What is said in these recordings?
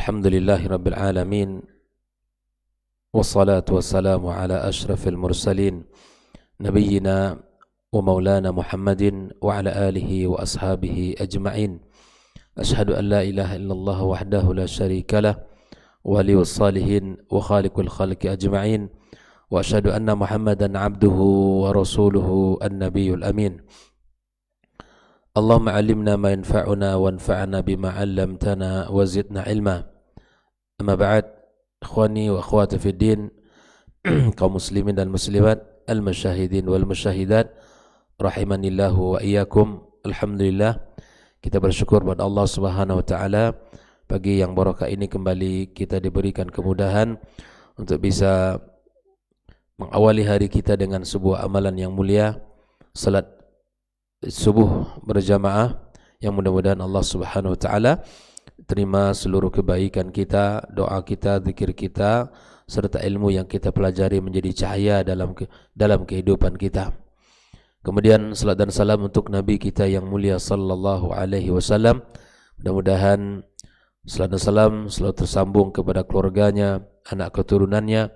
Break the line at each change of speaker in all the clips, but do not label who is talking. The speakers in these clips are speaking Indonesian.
Alhamdulillahi Rabbil Alamin. Wassalatu wassalamu ala ashrafil mursalin Nabiyyina wa maulana Muhammadin wa ala alihi wa ashabihi ajma'in. Ashhadu an la ilaha illallah wahdahu la sharika lah waliyus salihin wa khaliqul khalqi ajma'in. Wa ashhadu anna Muhammadan abduhu wa rasuluhu an-nabiyyul amin. Allahumma alimna ma yanfa'una wanfa'na bima 'allamtana wa zidna ilma. Amma ba'd, ikhwani wa akhwati fid din, kaum muslimin dan muslimat, al-musyahidin wal musyahidat, rahimanillahu wa iyyakum. Alhamdulillah, kita bersyukur kepada Allah Subhanahu wa taala pagi yang barakah ini kembali kita diberikan kemudahan untuk bisa mengawali hari kita dengan sebuah amalan yang mulia, salat subuh berjamaah, yang mudah-mudahan Allah Subhanahu wa taala terima seluruh kebaikan kita, doa kita, zikir kita, serta ilmu yang kita pelajari menjadi cahaya dalam kehidupan kita. Kemudian salat dan salam untuk Nabi kita yang mulia sallallahu alaihi wasallam. Mudah-mudahan salat dan salam selalu tersambung kepada keluarganya, anak keturunannya,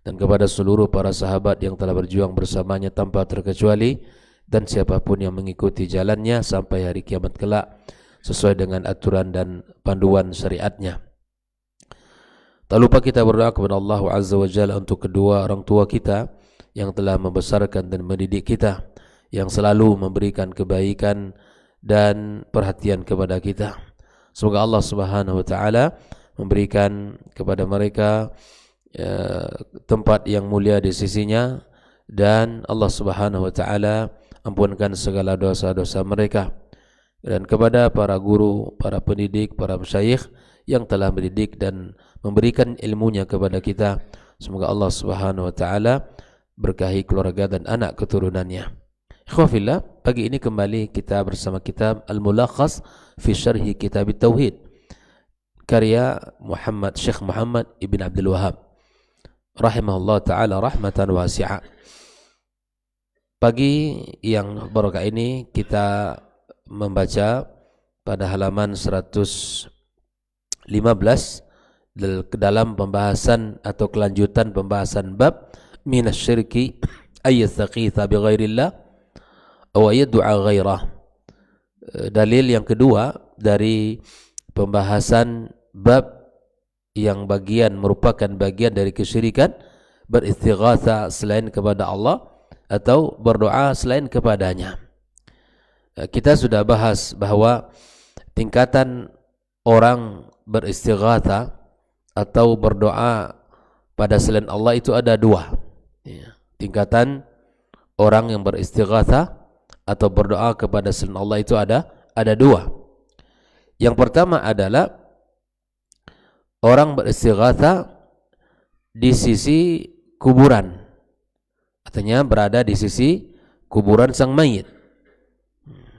dan kepada seluruh para sahabat yang telah berjuang bersamanya tanpa terkecuali, dan siapapun yang mengikuti jalannya sampai hari kiamat kelak sesuai dengan aturan dan panduan syariatnya. Tak lupa kita berdoa kepada Allah Azza wa Jalla untuk kedua orang tua kita yang telah membesarkan dan mendidik kita, yang selalu memberikan kebaikan dan perhatian kepada kita. Semoga Allah Subhanahu wa taala memberikan kepada mereka tempat yang mulia di sisinya, dan Allah Subhanahu wa taala ampunkan segala dosa-dosa mereka. Dan kepada para guru, para pendidik, para masyayikh yang telah mendidik dan memberikan ilmunya kepada kita, semoga Allah Subhanahu wa taala berkahi keluarga dan anak keturunannya. Ikhwafillah, pagi ini kembali kita bersama kitab Al-Mulakhas fi Syarhi Kitab Tauhid karya Syekh Muhammad Ibn Abdul Wahhab rahimahullah taala rahmatan wasi'ah. Pagi yang barakah ini kita membaca pada halaman 115 dalam pembahasan atau kelanjutan pembahasan bab minasyirki ayyastaghitha bi ghairillah aw yad'a ghairah. Dalil yang kedua dari pembahasan bab yang merupakan bagian dari kesyirikan, beristighatha selain kepada Allah atau berdoa selain kepadanya. Kita sudah bahas bahwa tingkatan orang beristighatha atau berdoa pada selain Allah itu ada dua. Tingkatan orang yang beristighatha atau berdoa kepada selain Allah itu ada dua. Yang pertama adalah orang beristighatha di sisi kuburan, artinya berada di sisi kuburan sang mayit.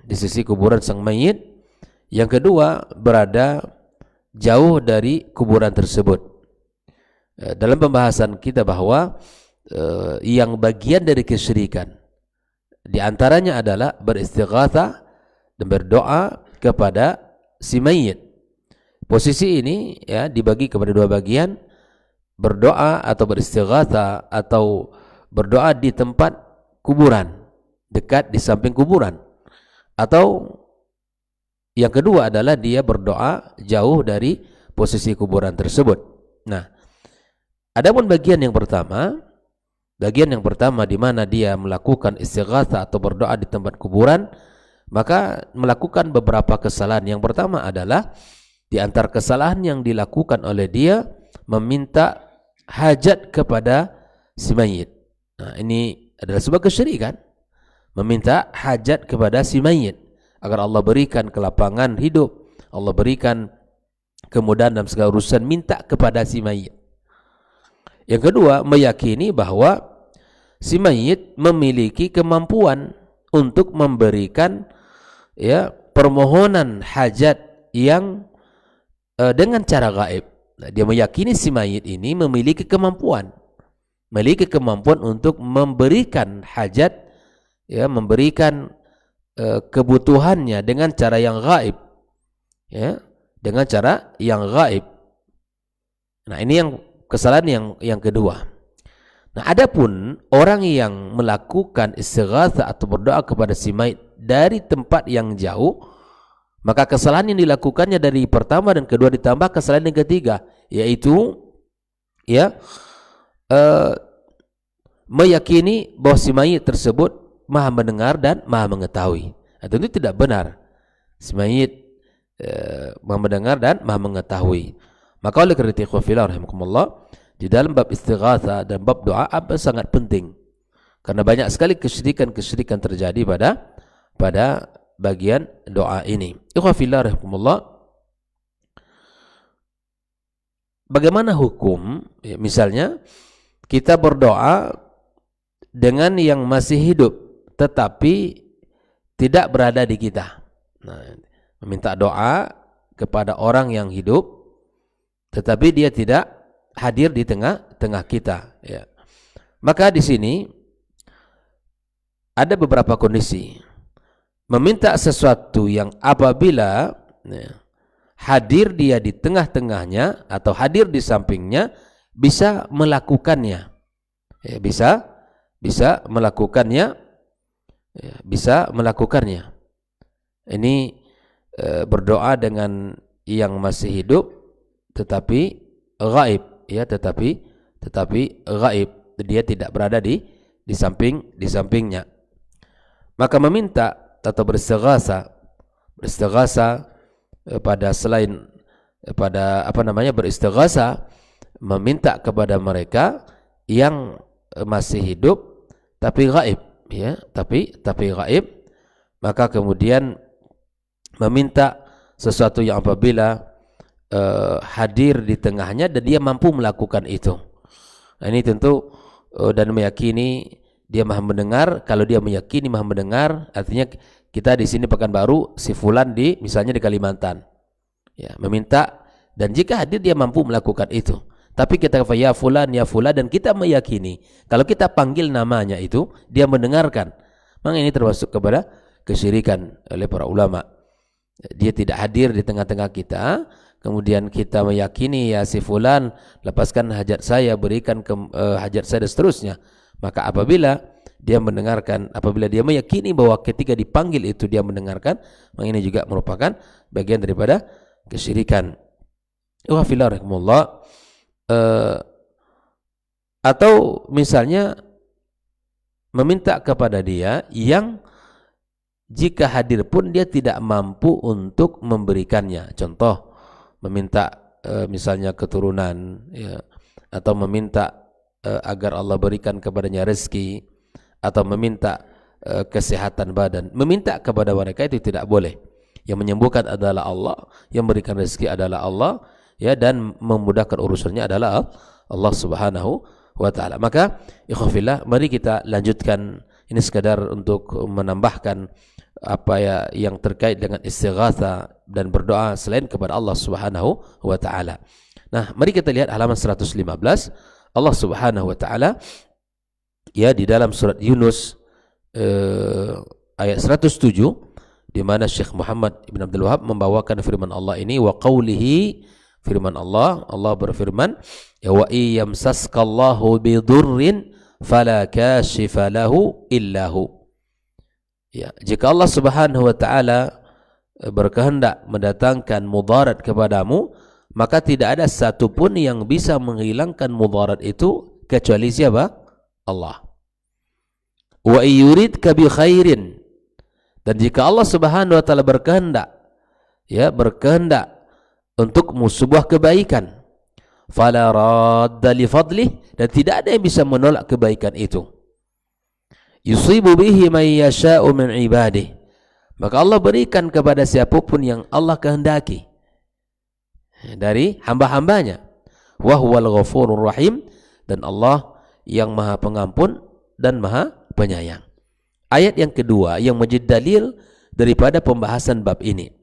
Di sisi kuburan sang mayit. Yang kedua, berada jauh dari kuburan tersebut. Dalam pembahasan kita bahwa yang bagian dari kesyirikan di antaranya adalah beristighatha dan berdoa kepada si mayit. Posisi ini ya dibagi kepada dua bagian: berdoa atau beristighatha atau berdoa di tempat kuburan, dekat di samping kuburan, atau yang kedua adalah dia berdoa jauh dari posisi kuburan tersebut. Nah, adapun bagian yang pertama di mana dia melakukan istighatsah atau berdoa di tempat kuburan, maka melakukan beberapa kesalahan. Yang pertama adalah di antara kesalahan yang dilakukan oleh dia meminta hajat kepada si mayit. Nah, ini adalah sebuah kesyirikan. Meminta hajat kepada si mayit agar Allah berikan kelapangan hidup, Allah berikan kemudahan dalam segala urusan, minta kepada si mayit. Yang kedua, meyakini bahwa si mayit memiliki kemampuan untuk memberikan permohonan hajat yang dengan cara gaib. Nah, dia meyakini si mayit ini memiliki kemampuan untuk memberikan hajat, memberikan kebutuhannya dengan cara yang gaib, dengan cara yang gaib. Nah, ini yang kesalahan yang kedua. Nah, adapun orang yang melakukan istighatsah atau berdoa kepada si mayit dari tempat yang jauh, maka kesalahan yang dilakukannya dari pertama dan kedua ditambah kesalahan yang ketiga, yaitu ya meyakini bahwa si mayit tersebut maha mendengar dan maha mengetahui. Nah, tentu tidak benar. Si mayit maha mendengar dan maha mengetahui. Maka oleh karena itu ikhwafillah rahimakumullah, di dalam bab istighatsah dan bab doa apa sangat penting. Karena banyak sekali kesyirikan-kesyirikan terjadi pada bagian doa ini. Ikhwafillah rahimakumullah, bagaimana hukum ya, misalnya kita berdoa dengan yang masih hidup tetapi tidak berada di kita. Nah, meminta doa kepada orang yang hidup tetapi dia tidak hadir di tengah-tengah kita ya. Maka di sini ada beberapa kondisi. Meminta sesuatu yang apabila ya, hadir dia di tengah-tengahnya atau hadir di sampingnya bisa melakukannya. Ya, bisa melakukannya ya, bisa melakukannya. Ini berdoa dengan yang masih hidup tetapi gaib ya, tetapi gaib, dia tidak berada di sampingnya. Maka meminta atau beristighatsah pada selain pada beristighatsah meminta kepada mereka yang masih hidup tapi gaib ya, tapi gaib, maka kemudian meminta sesuatu yang apabila hadir di tengahnya dan dia mampu melakukan itu. Nah, ini tentu dan meyakini dia maha mendengar. Kalau dia meyakini maha mendengar, artinya kita di sini Pekanbaru, si fulan misalnya di Kalimantan ya, meminta, dan jika hadir dia mampu melakukan itu. Tapi kita ya fulan dan kita meyakini kalau kita panggil namanya itu dia mendengarkan. Maka ini termasuk kepada kesyirikan oleh para ulama. Dia tidak hadir di tengah-tengah kita, kemudian kita meyakini ya si fulan lepaskan hajat saya, berikan hajat saya dan seterusnya. Maka apabila dia mendengarkan, apabila dia meyakini bahwa ketika dipanggil itu dia mendengarkan, maka ini juga merupakan bagian daripada kesyirikan. Wa fillah rahimallah. Atau misalnya meminta kepada dia yang jika hadir pun dia tidak mampu untuk memberikannya. Contoh, meminta misalnya keturunan ya, atau meminta agar Allah berikan kepadanya rezeki, atau meminta kesehatan badan. Meminta kepada mereka itu tidak boleh. Yang menyembuhkan adalah Allah, yang memberikan rezeki adalah Allah ya, dan memudahkan urusannya adalah Allah Subhanahu wa taala. Maka ikhwafillah, mari kita lanjutkan, ini sekadar untuk menambahkan apa ya yang terkait dengan istighatsah dan berdoa selain kepada Allah Subhanahu wa taala. Nah, mari kita lihat halaman 115. Allah Subhanahu wa taala ya di dalam surat Yunus ayat 107, di mana Syekh Muhammad Ibn Abdul Wahab membawakan firman Allah ini, wa qawlihi, firman Allah berfirman, ya wa iyamsaskallahu bidurrin fala kashifa lahu illahu. Ya, jika Allah Subhanahu wa taala berkehendak mendatangkan mudarat kepadamu, maka tidak ada satupun yang bisa menghilangkan mudarat itu kecuali siapa? Allah. Wa yuridka bi khairin, dan jika Allah Subhanahu wa taala berkehendak untukmu sebuah kebaikan, fala radda li fadlih, dan tidak ada yang bisa menolak kebaikan itu. Yusibu bihi man yasha'u min ibadih, maka Allah berikan kepada siapapun yang Allah kehendaki dari hamba-hambanya. Wa huwal ghafurur rahim, dan Allah yang maha pengampun dan maha penyayang. Ayat yang kedua yang menjadi dalil daripada pembahasan bab ini.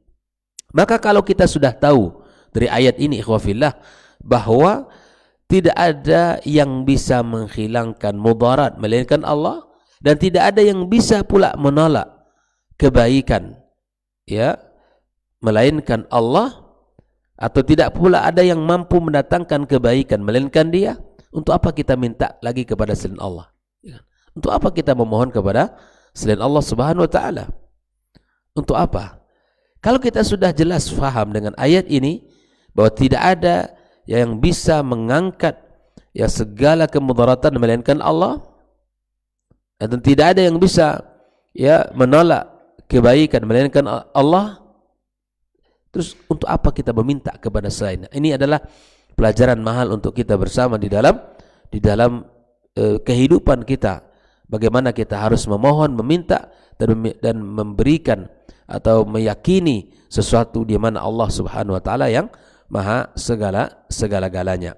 Maka kalau kita sudah tahu dari ayat ini ikhwafillah bahwa tidak ada yang bisa menghilangkan mudarat melainkan Allah, dan tidak ada yang bisa pula menolak kebaikan ya melainkan Allah, atau tidak pula ada yang mampu mendatangkan kebaikan melainkan Dia, untuk apa kita minta lagi kepada selain Allah? Untuk apa kita memohon kepada selain Allah Subhanahu wa taala? Untuk apa? Kalau kita sudah jelas faham dengan ayat ini bahwa tidak ada yang bisa mengangkat ya segala kemudaratan melainkan Allah, dan tidak ada yang bisa ya menolak kebaikan melainkan Allah, terus untuk apa kita meminta kepada selainnya? Ini adalah pelajaran mahal untuk kita bersama di dalam kehidupan kita. Bagaimana kita harus memohon, meminta dan memberikan atau meyakini sesuatu di mana Allah Subhanahu wa taala yang maha segala-galanya.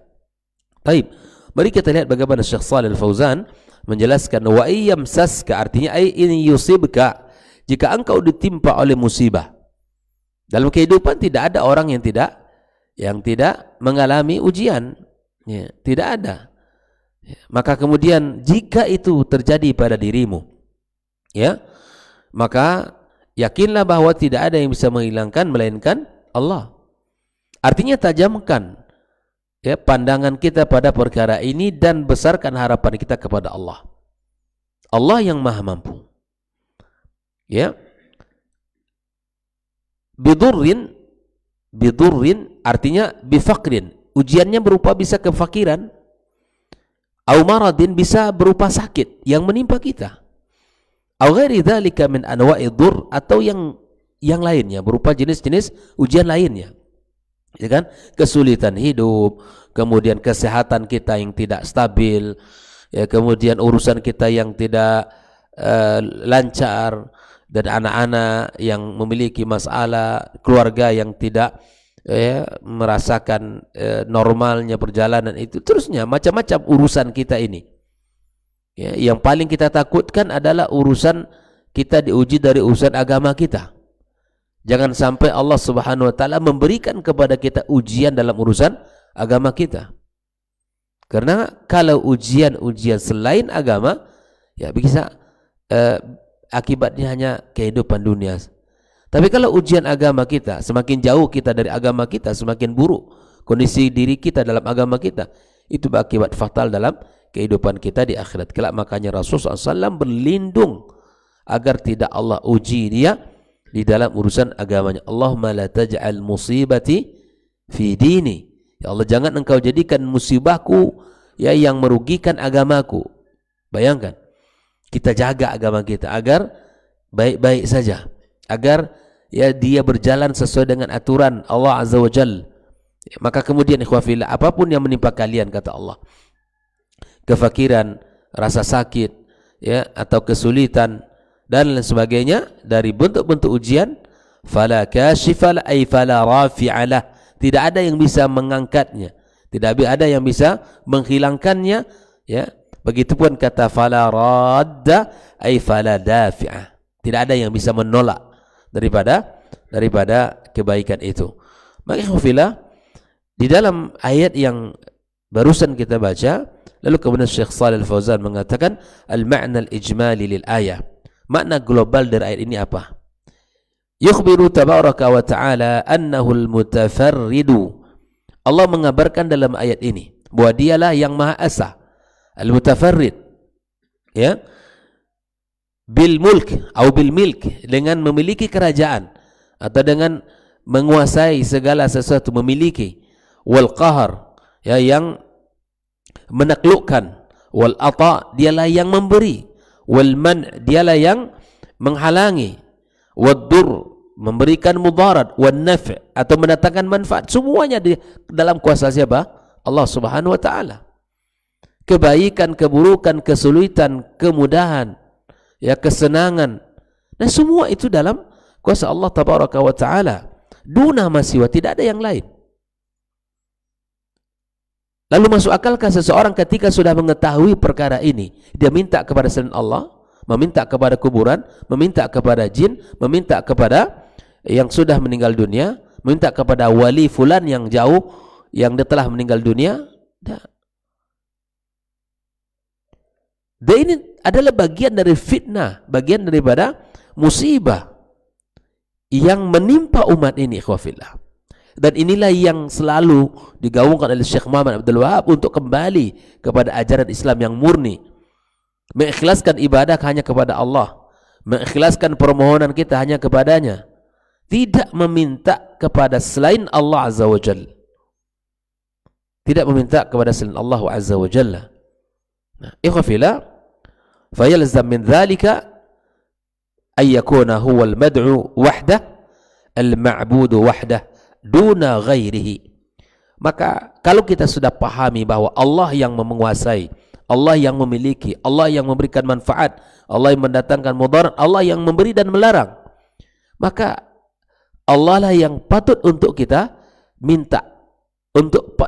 Baik, mari kita lihat bagaimana Syekh Shalih Al-Fauzan menjelaskan wa ayyamsaska, artinya ini yusibka, jika engkau ditimpa oleh musibah. Dalam kehidupan tidak ada orang yang tidak mengalami ujian, ya, tidak ada. Ya, maka kemudian jika itu terjadi pada dirimu, ya, maka yakinlah bahwa tidak ada yang bisa menghilangkan melainkan Allah. Artinya tajamkan ya pandangan kita pada perkara ini dan besarkan harapan kita kepada Allah. Allah yang maha mampu. Ya. Bidurrin artinya bifaqrin. Ujiannya berupa bisa kefakiran. Au maradin, bisa berupa sakit yang menimpa kita. Au ghairi dzalika min anwa'i dzur, atau yang lainnya berupa jenis-jenis ujian lainnya. Ya kan? Kesulitan hidup, kemudian kesehatan kita yang tidak stabil, ya, kemudian urusan kita yang tidak lancar, dan anak-anak yang memiliki masalah, keluarga yang tidak merasakan normalnya perjalanan itu, terusnya macam-macam urusan kita ini. Ya, yang paling kita takutkan adalah urusan kita diuji dari urusan agama kita. Jangan sampai Allah Subhanahu wa taala memberikan kepada kita ujian dalam urusan agama kita. Karena kalau ujian-ujian selain agama, ya bisa akibatnya hanya kehidupan dunia. Tapi kalau ujian agama kita, semakin jauh kita dari agama kita, semakin buruk kondisi diri kita dalam agama kita. Itu berakibat fatal dalam kehidupan kita di akhirat kelak. Makanya Rasulullah SAW berlindung agar tidak Allah uji dia di dalam urusan agamanya. Allahumma la taj'al musibati fi dini. Ya Allah, jangan engkau jadikan musibahku ya yang merugikan agamaku. Bayangkan, kita jaga agama kita agar baik-baik saja, agar ya dia berjalan sesuai dengan aturan Allah Azza wa Jalla. Ya, maka kemudian ikhwafillah, apapun yang menimpa kalian, kata Allah, kefakiran, rasa sakit, ya, atau kesulitan dan lain sebagainya dari bentuk-bentuk ujian, fala kashifala ay fala rafi'alah, tidak ada yang bisa mengangkatnya, tidak ada yang bisa menghilangkannya, ya. Begitupun kata fala radda ay fala dafi'ah, tidak ada yang bisa menolak daripada kebaikan itu. Maka ikhwafillah, di dalam ayat yang barusan kita baca, lalu kemudian Syekh Shalih Al-Fauzan mengatakan al-ma'na al-ijmali lil ayah. Makna global dari ayat ini apa? Yukhbiru tabaraka wa ta'ala annahu al-mutafarridu. Allah mengabarkan dalam ayat ini bahwa dialah yang maha esa, al-mutafarrid, ya, bil mulk atau bil milk, dengan memiliki kerajaan atau dengan menguasai segala sesuatu, memiliki, wal qahar, ya, yang menaklukkan, wal ata, dialah yang memberi, wal man, dialah yang menghalangi, wad dur, memberikan mudarat, wan naf', atau mendatangkan manfaat. Semuanya di dalam kuasa siapa? Allah Subhanahu wa taala. Kebaikan, keburukan, kesulitan, kemudahan, ya, kesenangan, dan semua itu dalam kuasa Allah Tabaraka wa taala. Duna masiwa, tidak ada yang lain. Lalu masuk akalkah seseorang ketika sudah mengetahui perkara ini, dia minta kepada selain Allah, meminta kepada kuburan, meminta kepada jin, meminta kepada yang sudah meninggal dunia, meminta kepada wali fulan yang jauh, yang dia telah meninggal dunia? Dan ini adalah bagian dari fitnah, bagian daripada musibah yang menimpa umat ini, ikhwafillah. Dan inilah yang selalu digaungkan oleh Syekh Muhammad Abdul Wahab untuk kembali kepada ajaran Islam yang murni, mengikhlaskan ibadah hanya kepada Allah, mengikhlaskan permohonan kita hanya kepadanya, tidak meminta kepada selain Allah Azza wa Jalla, tidak meminta kepada selain Allah Azza wa Jalla. Nah, ikhwafillah, fayalzam min dhalika ay yakuna huwa al-mad'u wahdah al-ma'budu wahdah duna ghairihi. Maka kalau kita sudah pahami bahwa Allah yang menguasai, Allah yang memiliki, Allah yang memberikan manfaat, Allah yang mendatangkan mudarat, Allah yang memberi dan melarang, maka Allah lah yang patut untuk kita minta,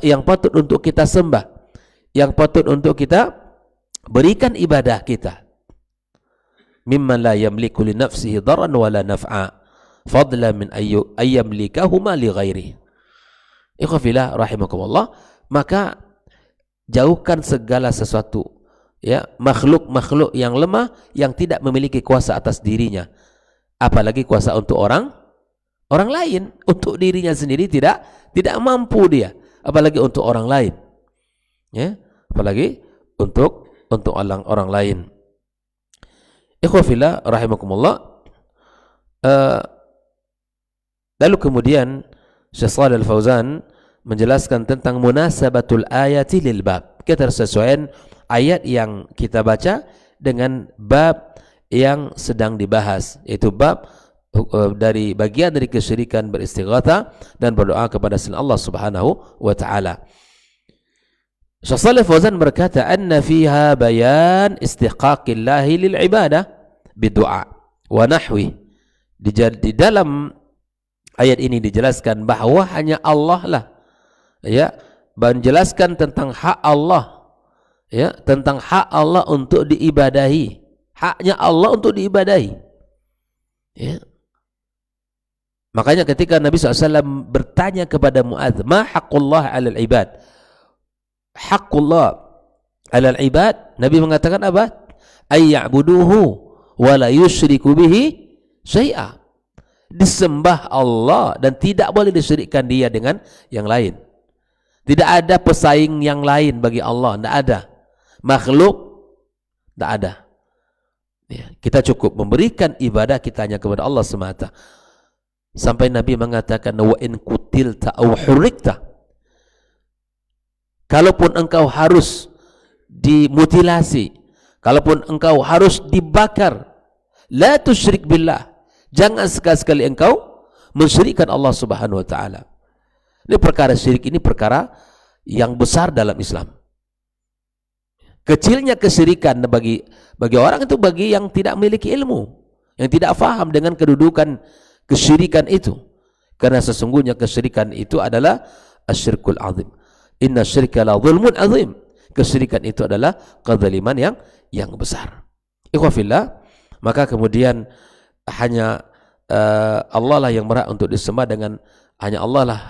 yang patut untuk kita sembah, yang patut untuk kita berikan ibadah kita. Mimman la yamliku li nafsihi daran wala naf'a fadla min ayyamlikahuma li ghairihi. Ikhwafillah rahimakumullah. Maka jauhkan segala sesuatu, ya, makhluk-makhluk yang lemah yang tidak memiliki kuasa atas dirinya, apalagi kuasa untuk orang lain. Untuk dirinya sendiri tidak mampu dia, apalagi untuk orang lain, ya, apalagi untuk orang lain. Ikhwafillah rahimakumullah. Lalu kemudian Syekh Shalih Al-Fauzan menjelaskan tentang munasabatul ayati lil bab, ketersesuaian ayat yang kita baca dengan bab yang sedang dibahas, yaitu bab dari bagian dari kesyirikan beristighatsah dan berdoa kepada selain Allah Subhanahu wa taala. Syekh Shalih Fauzan berkata, anna fiha bayan istihqaqillahi lil ibadah bidu'a wa nahwi. Di dalam ayat ini dijelaskan bahwa hanya Allah lah, ya, menjelaskan tentang hak Allah, ya, tentang hak Allah untuk diibadahi, haknya Allah untuk diibadahi, ya. Makanya ketika Nabi SAW bertanya kepada Mu'adz, ma haqqullah 'alal ibad, haqqullah 'alal ibad, Nabi mengatakan apa? Ay ya'buduhu wa la yusyriku bihi syai'a. Disembah Allah dan tidak boleh disyirikkan dia dengan yang lain. Tidak ada pesaing yang lain bagi Allah, tidak ada. Makhluk tidak ada. Ya, kita cukup memberikan ibadah kita hanya kepada Allah semata. Sampai Nabi mengatakan, wa in kutilta aw hurikta, kalaupun engkau harus dimutilasi, kalaupun engkau harus dibakar, la tusyrik billah, jangan sekali-sekali engkau mensyirikkan Allah Subhanahu wa taala. Ini perkara syirik, ini perkara yang besar dalam Islam. Kecilnya kesyirikan bagi orang itu, bagi yang tidak memiliki ilmu, yang tidak faham dengan kedudukan kesyirikan itu. Karena sesungguhnya kesyirikan itu adalah asyirkul azim. Inna syirka la zulmun azim. Kesyirikan itu adalah kezaliman yang besar. Ikhwafillah, maka kemudian hanya Allah lah yang berhak untuk disembah, dengan hanya Allah lah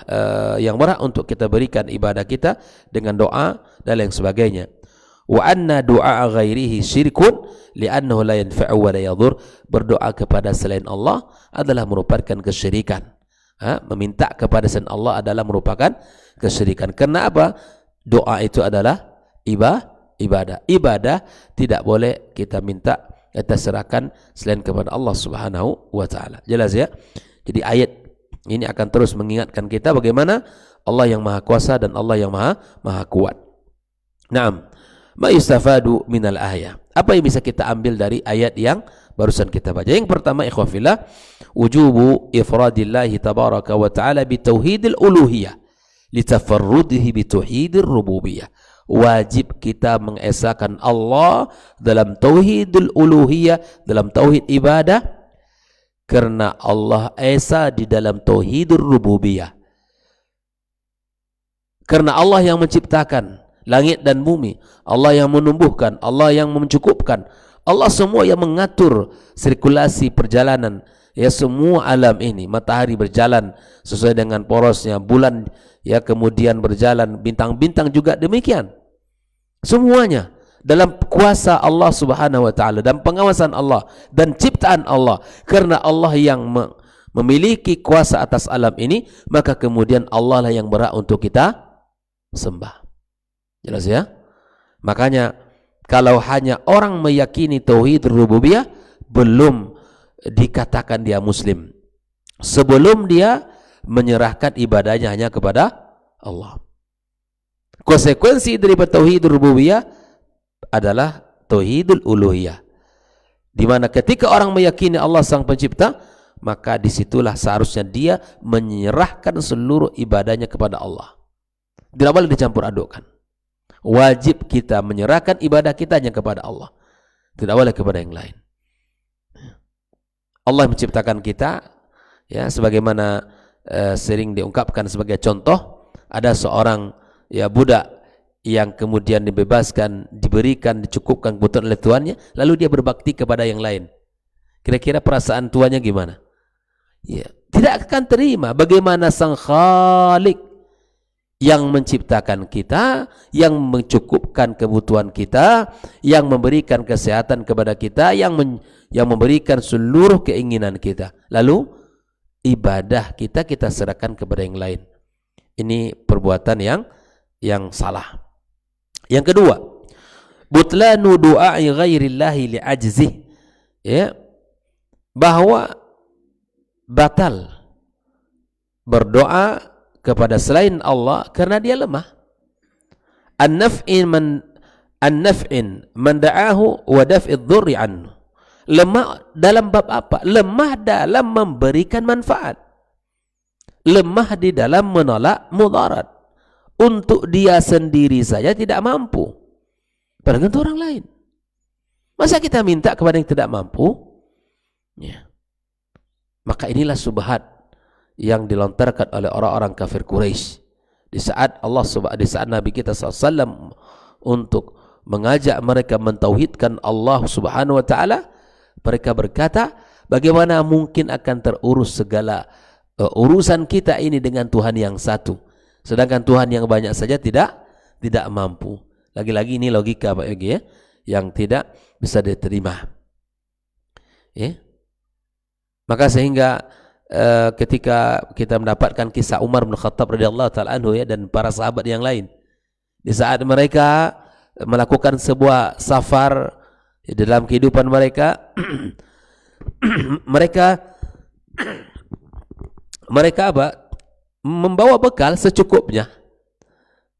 yang berhak untuk kita berikan ibadah kita dengan doa dan lain sebagainya. Wa anna du'a ghairihi syirkun li'annahu la yanfa'u wa la yadur. Berdoa kepada selain Allah adalah merupakan kesyirikan. Meminta kepada selain Allah adalah merupakan kesyirikan. Karena apa? Doa itu adalah ibadah. Ibadah tidak boleh kita minta, kita serahkan selain kepada Allah Subhanahu wa taala. Jelas ya? Jadi ayat ini akan terus mengingatkan kita bagaimana Allah yang Maha Kuasa dan Allah yang Maha Kuat. Naam. Ma yustafadu minal ayah. Apa yang bisa kita ambil dari ayat yang barusan kita baca? Yang pertama, ikhwafillah, wujubu ifradillahi tabaraka wa ta'ala bitauhidil uluhiyah litafarrudihi bitauhidir rububiyah. Wajib kita mengesahkan Allah dalam tauhidul uluhiyah, dalam tauhid ibadah, karena Allah esa di dalam tauhidur rububiyah. Karena Allah yang menciptakan langit dan bumi, Allah yang menumbuhkan, Allah yang mencukupkan, Allah semua yang mengatur sirkulasi perjalanan, ya, semua alam ini. Matahari berjalan sesuai dengan porosnya, bulan ya kemudian berjalan, bintang-bintang juga demikian. Semuanya dalam kuasa Allah Subhanahu wa taala dan pengawasan Allah dan ciptaan Allah. Karena Allah yang memiliki kuasa atas alam ini, maka kemudian Allah lah yang berhak untuk kita sembah. Jelas ya? Makanya kalau hanya orang meyakini tauhid rububiyah, belum dikatakan dia muslim sebelum dia menyerahkan ibadahnya hanya kepada Allah. Konsekuensi dari tauhid rububiyah adalah tauhidul uluhiyah, di mana ketika orang meyakini Allah sang pencipta, maka disitulah seharusnya dia menyerahkan seluruh ibadahnya kepada Allah. Tidak boleh dicampur adukkan. Wajib kita menyerahkan ibadah kita hanya kepada Allah, tidak boleh kepada yang lain. Allah menciptakan kita, ya, sebagaimana sering diungkapkan sebagai contoh, ada seorang budak yang kemudian dibebaskan, diberikan, dicukupkan kebutuhan oleh tuannya, lalu dia berbakti kepada yang lain. Kira-kira perasaan tuannya gimana? Ya, tidak akan terima. Bagaimana sang Khalik yang menciptakan kita, yang mencukupkan kebutuhan kita, yang memberikan kesehatan kepada kita, yang memberikan seluruh keinginan kita, lalu ibadah kita serahkan kepada yang lain. Ini perbuatan yang salah. Yang kedua, butlanu du'a'i ghairillahi li'ajzih, ya, bahwa batal berdoa kepada selain Allah karena dia lemah. An-naf'in man da'ahu wa daf'id dhurri anhu. Lemah dalam bab apa? Lemah dalam memberikan manfaat, lemah di dalam menolak mudarat. Untuk dia sendiri saja tidak mampu, apalagi untuk orang lain. Masa kita minta kepada yang tidak mampu? Ya. Maka inilah subhat yang dilontarkan oleh orang-orang kafir Quraisy di saat Nabi kita SAW untuk mengajak mereka mentauhidkan Allah Subhanahu wa taala. Mereka berkata, bagaimana mungkin akan terurus segala urusan kita ini dengan Tuhan yang satu, sedangkan Tuhan yang banyak saja tidak mampu. Lagi-lagi ini logika Pak Yogi, ya, yang tidak bisa diterima. Ya. Maka sehingga ketika kita mendapatkan kisah Umar bin Khattab radhiyallahu taala anhu, ya, dan para sahabat yang lain, di saat mereka melakukan sebuah safar dalam kehidupan mereka, mereka apa? Membawa bekal secukupnya,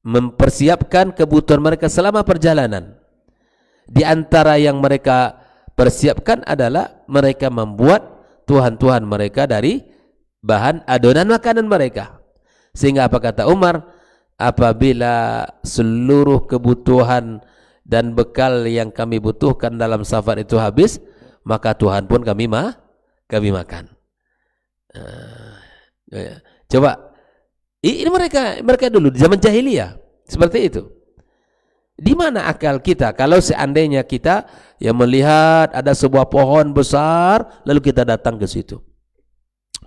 mempersiapkan kebutuhan mereka selama perjalanan. Di antara yang mereka persiapkan adalah mereka membuat tuhan-tuhan mereka dari bahan adonan makanan mereka. Sehingga apa kata Umar? Apabila seluruh kebutuhan dan bekal yang kami butuhkan dalam safar itu habis, maka Tuhan pun kami makan. Coba, ini mereka dulu di zaman jahiliyah seperti itu. Di mana akal kita kalau seandainya kita yang melihat ada sebuah pohon besar, lalu kita datang ke situ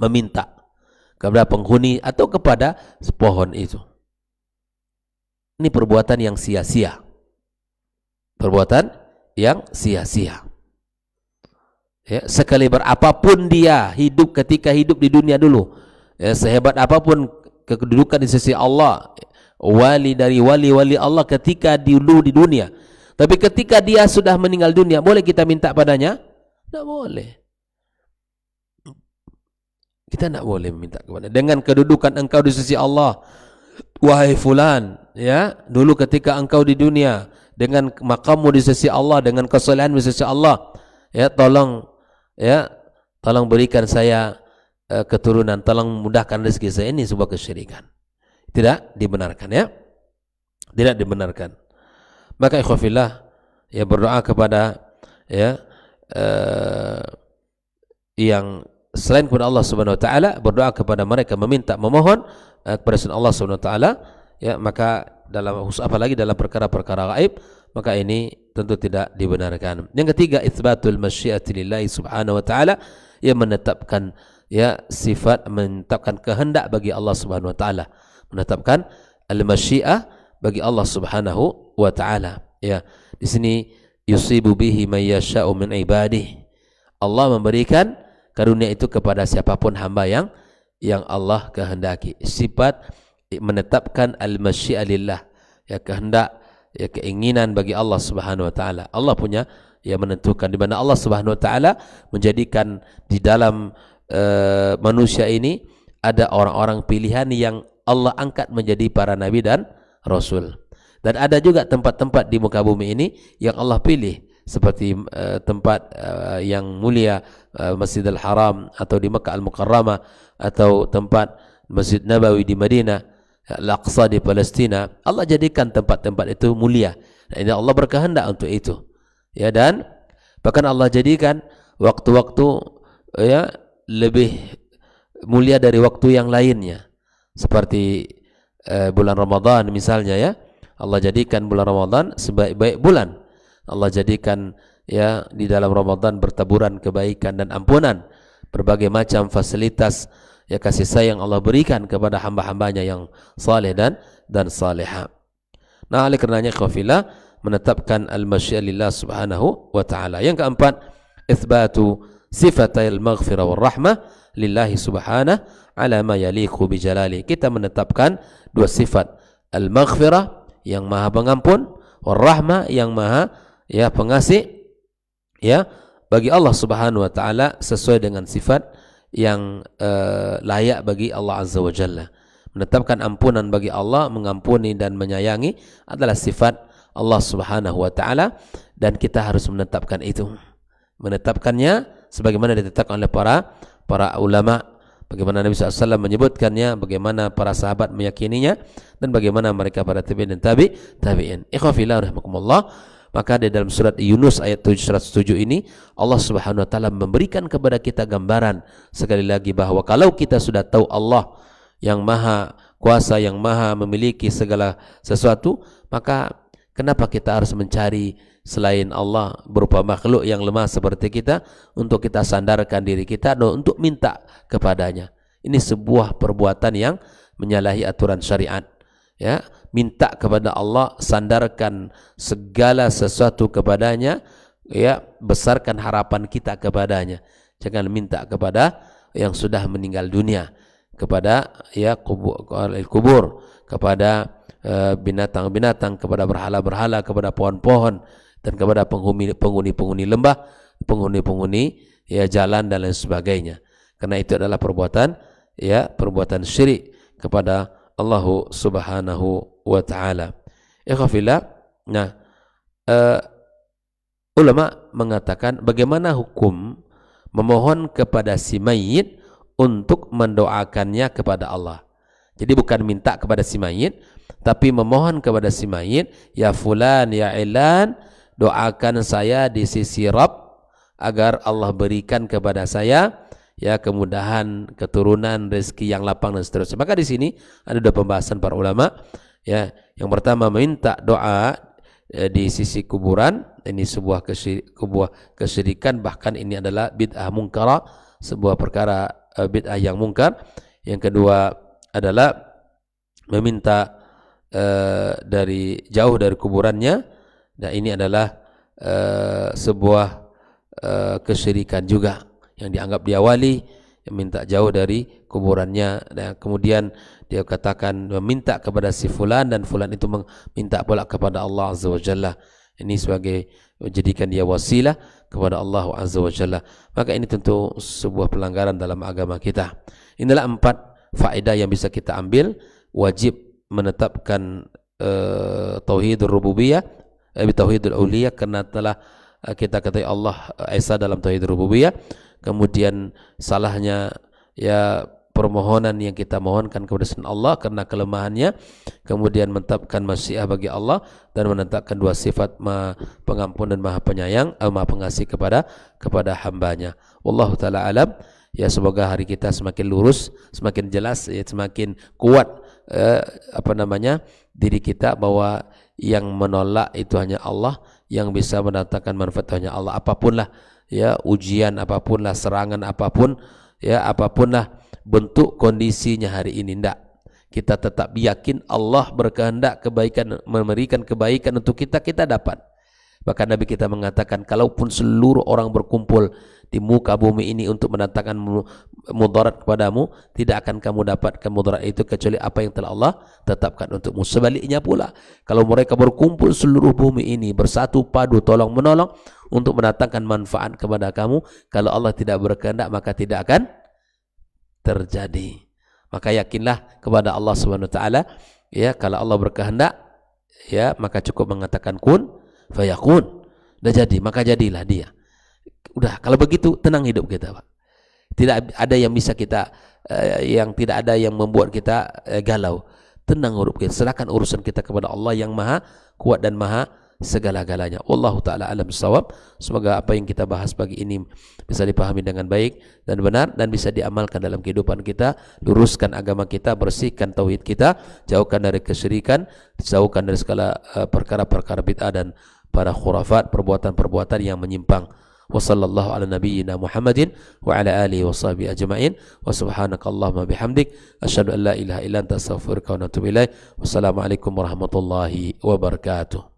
meminta kepada penghuni atau kepada pohon itu? Ini perbuatan yang sia-sia. Perbuatan yang sia-sia. Ya, sekali berapapun dia hidup ketika hidup di dunia dulu, ya, sehebat apapun kedudukan di sisi Allah, wali dari wali-wali Allah ketika dulu di dunia, tapi ketika dia sudah meninggal dunia, boleh kita minta padanya? Tidak boleh. Kita tidak boleh meminta kepada dengan kedudukan engkau di sisi Allah. Wahai fulan, ya, dulu ketika engkau di dunia dengan maqammu di sisi Allah, dengan kesalehan di sisi Allah, ya, tolong berikan saya keturunan, tolong mudahkan rezeki saya. Ini sebuah kesyirikan. Tidak dibenarkan, ya. Tidak dibenarkan. Maka ikhwafillah, ya, berdoa kepada, ya, yang selain kepada Allah Subhanahu wa taala, berdoa kepada mereka, meminta, memohon kepada Allah Subhanahu wa taala, ya, maka apalagi dalam perkara-perkara gaib, maka ini tentu tidak dibenarkan. Yang ketiga, itsbatul masyiati lillahi subhanahu wa taala, yang menetapkan, ya, sifat, menetapkan kehendak bagi Allah Subhanahu wa taala, menetapkan al-masyiah bagi Allah Subhanahu wa taala. Ya, di sini yusibu bihi may yasha'u min ibadihi. Allah memberikan karunia itu kepada siapapun hamba yang Allah kehendaki. Sifat menetapkan al-masyiah lillah, ya kehendak, ya keinginan bagi Allah Subhanahu wa taala. Allah punya ya menentukan, di mana Allah Subhanahu wa taala menjadikan di dalam manusia ini ada orang-orang pilihan yang Allah angkat menjadi para nabi dan rasul. Dan ada juga tempat-tempat di muka bumi ini yang Allah pilih, seperti tempat yang mulia, Masjidil Haram, atau di Makkah Al-Mukarramah, atau tempat Masjid Nabawi di Madinah, Al-Aqsa di Palestina. Allah jadikan tempat-tempat itu mulia. Nah, ini Allah berkehendak untuk itu. Ya, dan bahkan Allah jadikan waktu-waktu ya lebih mulia dari waktu yang lainnya. Seperti bulan Ramadan misalnya, ya. Allah jadikan bulan Ramadan sebaik-baik bulan. Allah jadikan ya di dalam Ramadan bertaburan kebaikan dan ampunan, berbagai macam fasilitas ya kasih sayang Allah berikan kepada hamba-hambanya yang saleh dan salihah. Nah, oleh karenanya ikhwafillah, menetapkan al-masyiah lillah subhanahu wa ta'ala. Yang keempat, itsbatu sifatil maghfirah war rahmah lillahi subhanahu ala ma yaliqu bi jalali. Kita menetapkan dua sifat, al-maghfirah yang maha pengampun, war rahmah yang maha ya pengasih, ya bagi Allah Subhanahu wa taala sesuai dengan sifat yang layak bagi Allah Azza wa Jalla. Menetapkan ampunan bagi Allah, mengampuni dan menyayangi adalah sifat Allah Subhanahu wa taala, dan kita harus menetapkan itu. Menetapkannya sebagaimana ditetapkan oleh para ulama, bagaimana Nabi SAW menyebutkannya, bagaimana para sahabat meyakininya, dan bagaimana mereka para tabi'in dan tabi'in. Ikhwafillah rahimakumullah. Maka di dalam surat Yunus ayat 107 ini Allah Subhanahu wa taala memberikan kepada kita gambaran sekali lagi bahwa kalau kita sudah tahu Allah yang maha kuasa, yang maha memiliki segala sesuatu, maka kenapa kita harus mencari selain Allah berupa makhluk yang lemah seperti kita untuk kita sandarkan diri kita dan untuk minta kepadanya? Ini sebuah perbuatan yang menyalahi aturan syariat. Ya, minta kepada Allah, sandarkan segala sesuatu kepadanya, ya besarkan harapan kita kepadanya. Jangan minta kepada yang sudah meninggal dunia, kepada ya kubur, kepada binatang-binatang, kepada berhala-berhala, kepada pohon-pohon, dan kepada penghuni-penghuni lembah, penghuni-penghuni ya jalan dan lain sebagainya. Karena itu adalah perbuatan syirik kepada Allah Subhanahu wa taala. Ikhwafillah. Nah, ulama mengatakan bagaimana hukum memohon kepada si mayit untuk mendoakannya kepada Allah. Jadi bukan minta kepada si mayit, tapi memohon kepada si mayit, ya fulan ya ilan, doakan saya di sisi Rabb agar Allah berikan kepada saya ya kemudahan, keturunan, rezeki yang lapang dan seterusnya. Maka di sini ada dua pembahasan para ulama. Ya, yang pertama minta doa di sisi kuburan, ini sebuah kesyirikan, bahkan ini adalah bid'ah mungkara, sebuah perkara bid'ah yang mungkar. Yang kedua adalah meminta dari jauh dari kuburannya. Nah, ini adalah sebuah kesyirikan juga yang dianggap dia wali, yang minta jauh dari kuburannya. Dan kemudian dia katakan meminta kepada si fulan, dan fulan itu meminta pula kepada Allah Azza wa Jalla. Ini sebagai menjadikan dia wasilah kepada Allah Azza wa Jalla. Maka ini tentu sebuah pelanggaran dalam agama kita. Inilah 4 faedah yang bisa kita ambil. Wajib menetapkan tauhid rububiyah, tauhidul uluhiyah, karena telah kita katakan Allah Esa dalam tauhid rububiyah. Kemudian salahnya ya permohonan yang kita mohonkan kepada selain Allah karena kelemahannya. Kemudian menetapkan masyiah bagi Allah dan menetapkan dua sifat maha pengampun dan maha penyayang, maha pengasih kepada hambanya. Wallahu taala alam. Ya, semoga hari kita semakin lurus, semakin jelas, ya, semakin kuat diri kita bahwa yang menolak itu hanya Allah, yang bisa mendatangkan manfaat hanya Allah. Apapun lah ya ujian, apapun lah serangan, apapun lah bentuk kondisinya hari ini, kita tetap yakin Allah berkehendak kebaikan, memberikan kebaikan untuk kita dapat. Bahkan Nabi kita mengatakan, kalaupun seluruh orang berkumpul di muka bumi ini untuk mendatangkan mudarat kepadamu, tidak akan kamu dapatkan mudarat itu kecuali apa yang telah Allah tetapkan untukmu. Sebaliknya pula, kalau mereka berkumpul seluruh bumi ini bersatu padu tolong menolong untuk mendatangkan manfaat kepada kamu, kalau Allah tidak berkehendak maka tidak akan terjadi. Maka yakinlah kepada Allah Subhanahu wa taala, ya, kalau Allah berkehendak, ya, maka cukup mengatakan kun fayakun. Dah jadi, maka jadilah dia. Udah, kalau begitu tenang hidup kita, Pak. Tidak ada yang bisa kita yang tidak ada yang membuat kita galau. Tenang hidup kita, serahkan urusan kita kepada Allah yang Maha Kuat dan Maha segala-galanya. Wallahu taala alam bissawab. Semoga apa yang kita bahas pagi ini bisa dipahami dengan baik dan benar dan bisa diamalkan dalam kehidupan kita. Luruskan agama kita, bersihkan tauhid kita, jauhkan dari kesyirikan, jauhkan dari segala perkara-perkara bid'ah dan para khurafat, perbuatan-perbuatan yang menyimpang. Wa sallallahu ala nabiyyina Muhammadin wa ala alihi wa sahbihi ajma'in. Wa subhanakallahumma bihamdik asyhadu an la ilaha illa anta astaghfiruka wa atubu ilaik. Wassalamualaikum warahmatullahi wabarakatuh.